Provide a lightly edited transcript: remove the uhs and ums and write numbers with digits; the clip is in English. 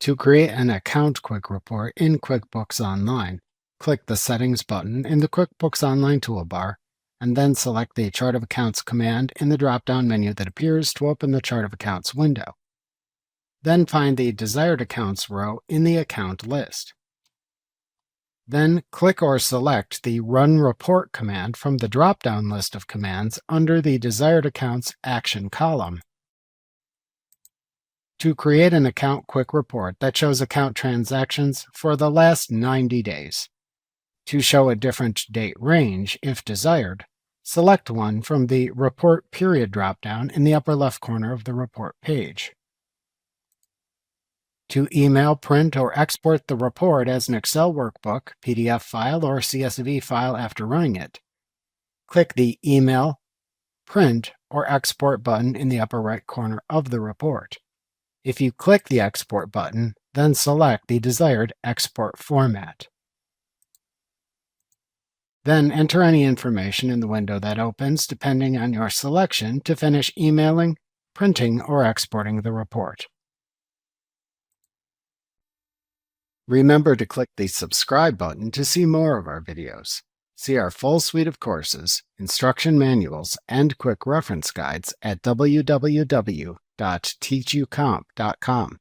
To create an account quick report in QuickBooks Online, click the Settings button in the QuickBooks Online toolbar, and then select the Chart of Accounts command in the drop-down menu that appears to open the Chart of Accounts window. Then find the Desired Accounts row in the account list. Then click or select the Run Report command from the drop-down list of commands under the Desired Accounts Action column. To create an account quick report that shows account transactions for the last 90 days. To show a different date range, if desired, select one from the Report Period drop-down in the upper left corner of the report page. To email, print, or export the report as an Excel workbook, PDF file, or CSV file after running it, click the Email, Print, or Export button in the upper right corner of the report. If you click the Export button, then select the desired export format. Then enter any information in the window that opens, depending on your selection, to finish emailing, printing, or exporting the report. Remember to click the subscribe button to see more of our videos. See our full suite of courses, instruction manuals, and quick reference guides at www.teachucomp.com.